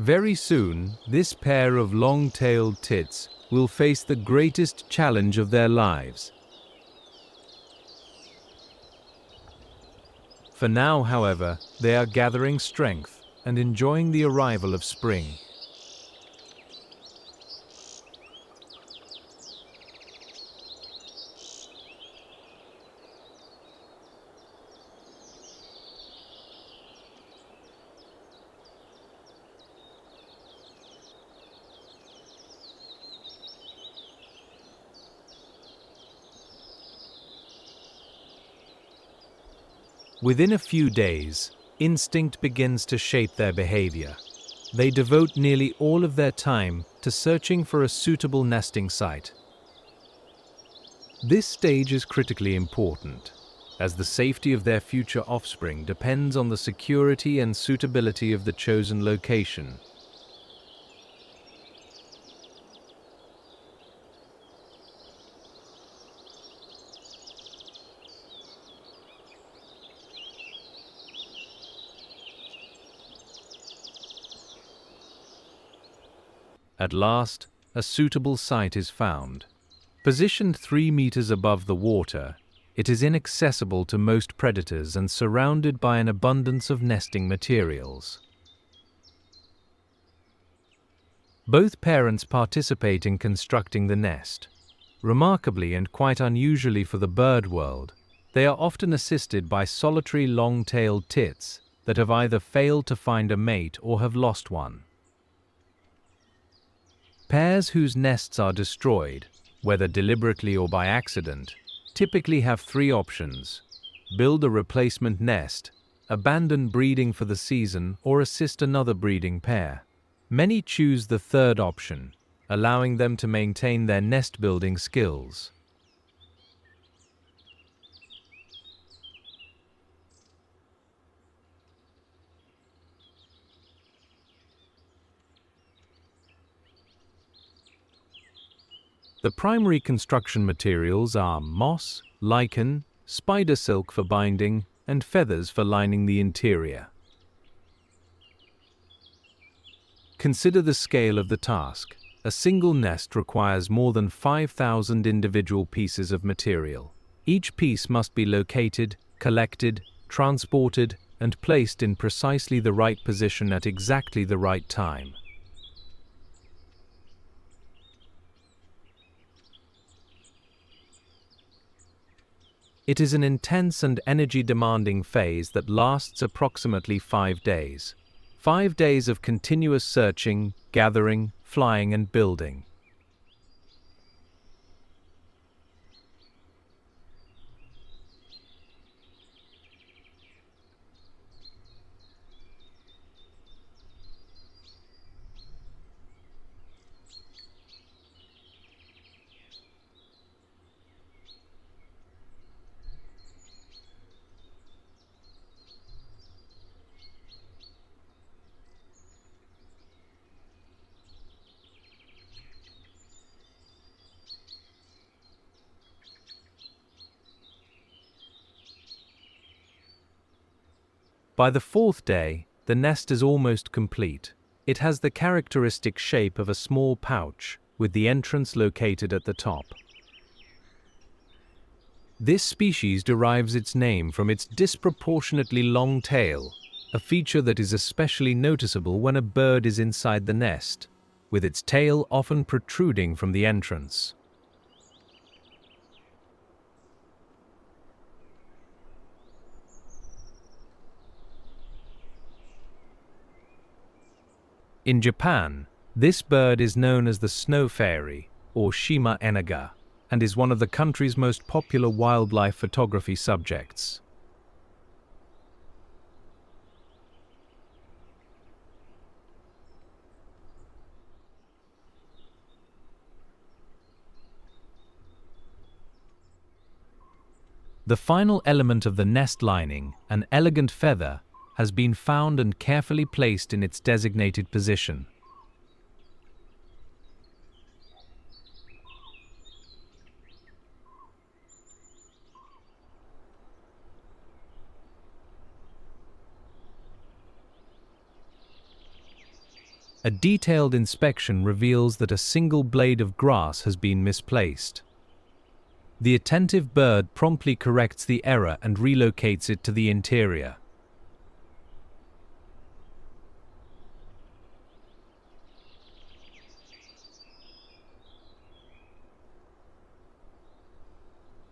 Very soon, this pair of long-tailed tits will face the greatest challenge of their lives. For now, however, they are gathering strength and enjoying the arrival of spring. Within a few days, instinct begins to shape their behavior. They devote nearly all of their time to searching for a suitable nesting site. This stage is critically important, as the safety of their future offspring depends on the security and suitability of the chosen location. At last, a suitable site is found. Positioned 3 meters above the water, it is inaccessible to most predators and surrounded by an abundance of nesting materials. Both parents participate in constructing the nest. Remarkably and quite unusually for the bird world, they are often assisted by solitary long-tailed tits that have either failed to find a mate or have lost one. Pairs whose nests are destroyed, whether deliberately or by accident, typically have 3 options: build a replacement nest, abandon breeding for the season, or assist another breeding pair. Many choose the third option, allowing them to maintain their nest-building skills. The primary construction materials are moss, lichen, spider silk for binding, and feathers for lining the interior. Consider the scale of the task. A single nest requires more than 5,000 individual pieces of material. Each piece must be located, collected, transported, and placed in precisely the right position at exactly the right time. It is an intense and energy-demanding phase that lasts approximately 5 days. 5 days of continuous searching, gathering, flying, and building. By the 4th day, the nest is almost complete. It has the characteristic shape of a small pouch, with the entrance located at the top. This species derives its name from its disproportionately long tail, a feature that is especially noticeable when a bird is inside the nest, with its tail often protruding from the entrance. In Japan, this bird is known as the snow fairy, or Shima-enaga, and is one of the country's most popular wildlife photography subjects. The final element of the nest lining, an elegant feather, has been found and carefully placed in its designated position. A detailed inspection reveals that a single blade of grass has been misplaced. The attentive bird promptly corrects the error and relocates it to the interior.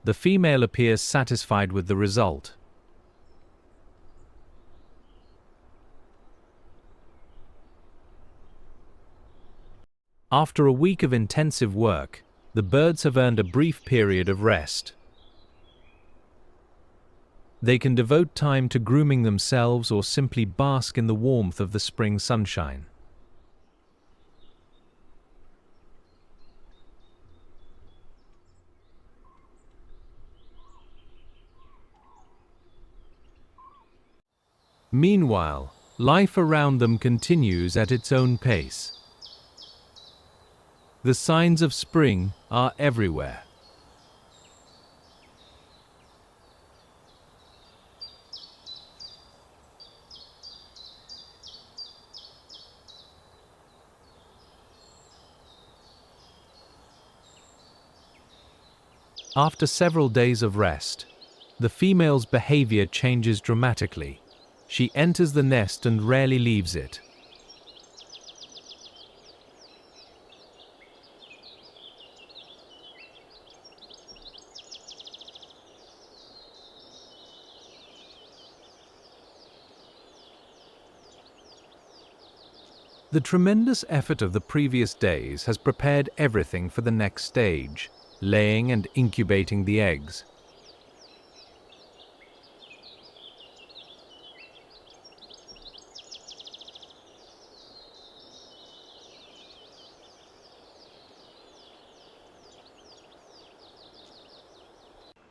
The female appears satisfied with the result. After a week of intensive work, the birds have earned a brief period of rest. They can devote time to grooming themselves or simply bask in the warmth of the spring sunshine. Meanwhile, life around them continues at its own pace. The signs of spring are everywhere. After several days of rest, the female's behavior changes dramatically. She enters the nest and rarely leaves it. The tremendous effort of the previous days has prepared everything for the next stage, laying and incubating the eggs.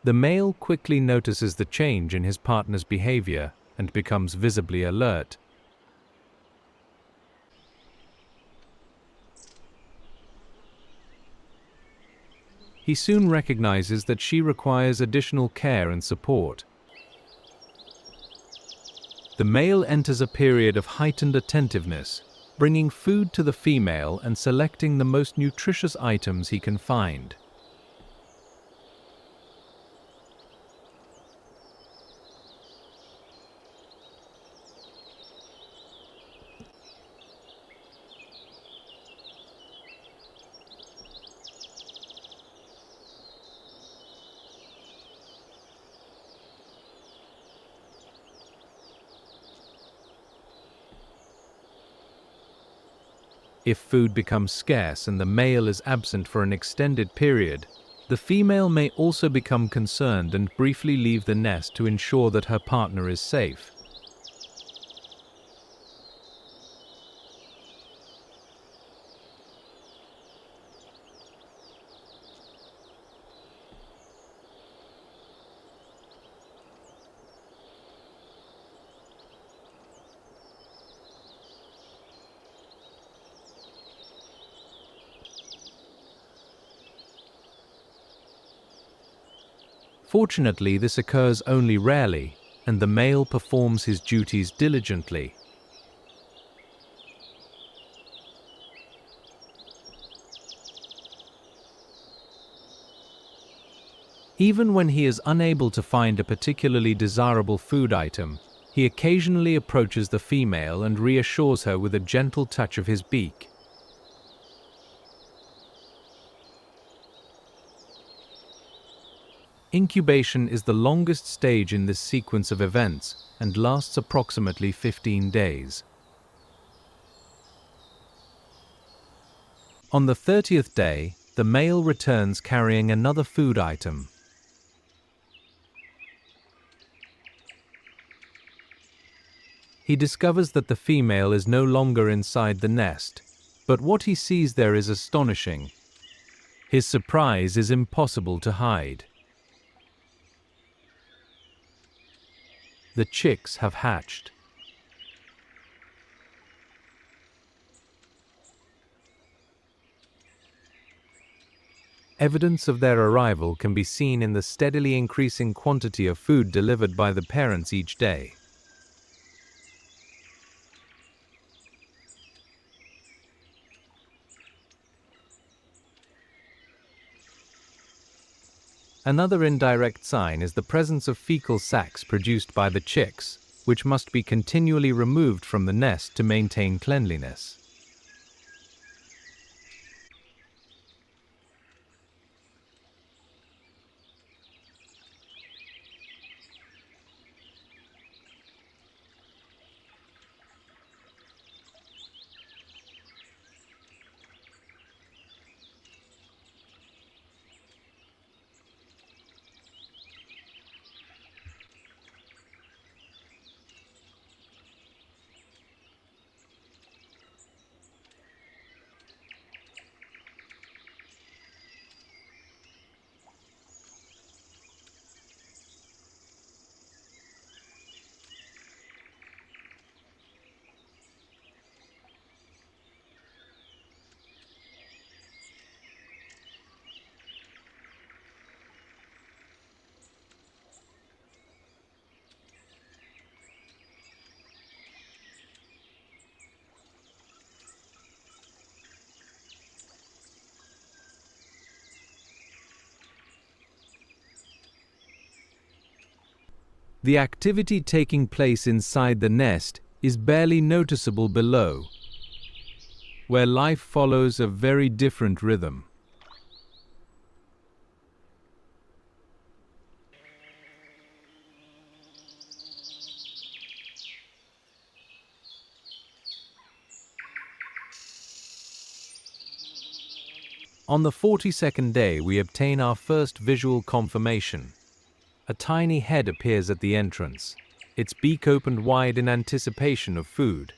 The male quickly notices the change in his partner's behavior and becomes visibly alert. He soon recognizes that she requires additional care and support. The male enters a period of heightened attentiveness, bringing food to the female and selecting the most nutritious items he can find. If food becomes scarce and the male is absent for an extended period, the female may also become concerned and briefly leave the nest to ensure that her partner is safe. Fortunately, this occurs only rarely, and the male performs his duties diligently. Even when he is unable to find a particularly desirable food item, he occasionally approaches the female and reassures her with a gentle touch of his beak. Incubation is the longest stage in this sequence of events and lasts approximately 15 days. On the 30th day, the male returns carrying another food item. He discovers that the female is no longer inside the nest, but what he sees there is astonishing. His surprise is impossible to hide. The chicks have hatched. Evidence of their arrival can be seen in the steadily increasing quantity of food delivered by the parents each day. Another indirect sign is the presence of fecal sacs produced by the chicks, which must be continually removed from the nest to maintain cleanliness. The activity taking place inside the nest is barely noticeable below, where life follows a very different rhythm. On the 42nd day, we obtain our first visual confirmation. A tiny head appears at the entrance, its beak opened wide in anticipation of food.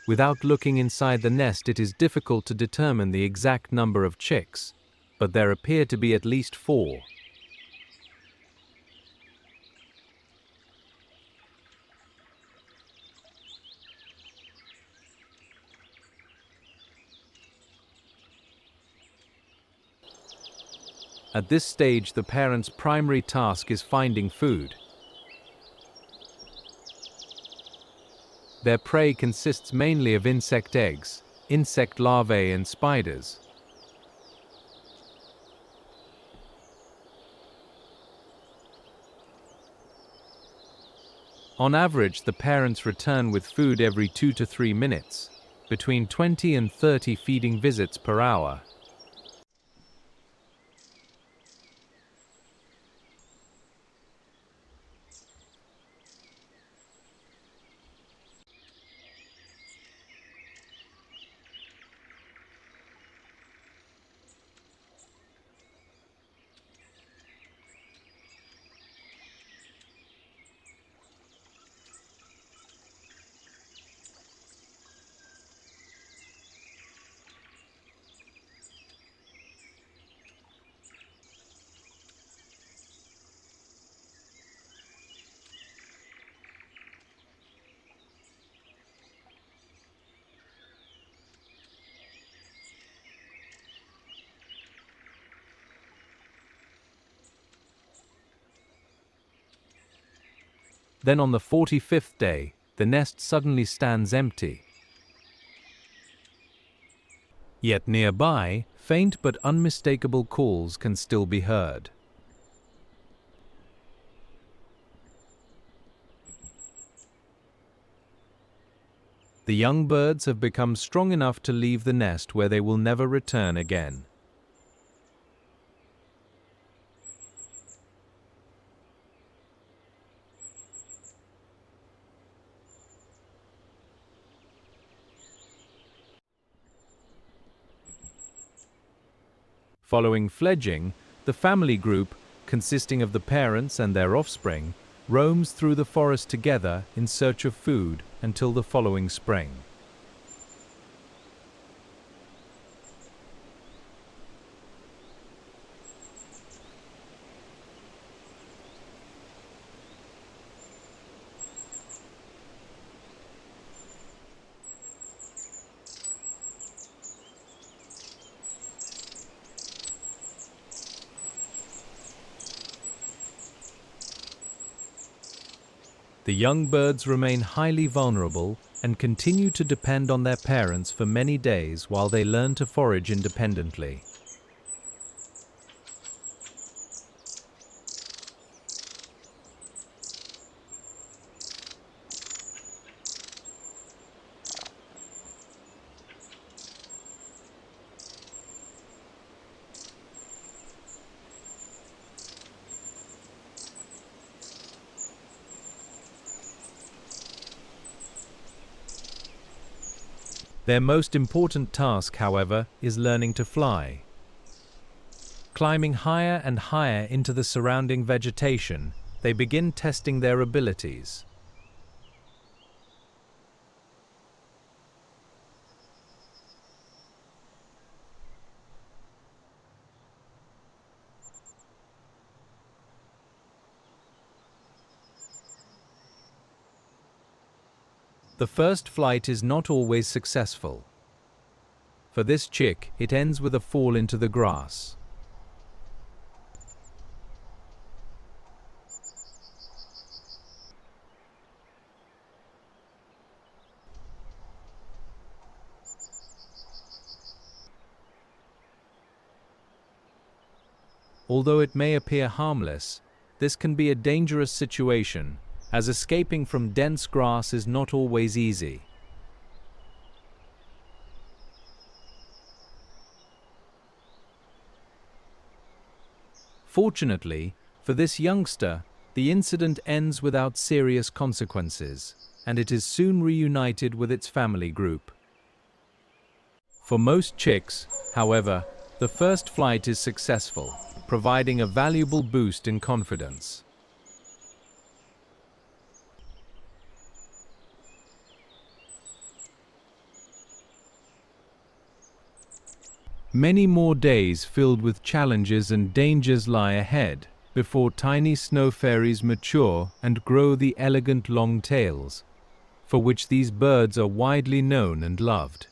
Without looking inside the nest, it is difficult to determine the exact number of chicks, but there appear to be at least 4. At this stage, the parent's primary task is finding food. Their prey consists mainly of insect eggs, insect larvae and spiders. On average, the parents return with food every 2 to 3 minutes, between 20 and 30 feeding visits per hour. Then on the 45th day, the nest suddenly stands empty. Yet nearby, faint but unmistakable calls can still be heard. The young birds have become strong enough to leave the nest where they will never return again. Following fledging, the family group, consisting of the parents and their offspring, roams through the forest together in search of food until the following spring. The young birds remain highly vulnerable and continue to depend on their parents for many days while they learn to forage independently. Their most important task, however, is learning to fly. Climbing higher and higher into the surrounding vegetation, they begin testing their abilities. The first flight is not always successful. For this chick, it ends with a fall into the grass. Although it may appear harmless, this can be a dangerous situation, as escaping from dense grass is not always easy. Fortunately, for this youngster, the incident ends without serious consequences, and it is soon reunited with its family group. For most chicks, however, the first flight is successful, providing a valuable boost in confidence. Many more days filled with challenges and dangers lie ahead before tiny snow fairies mature and grow the elegant long tails, for which these birds are widely known and loved.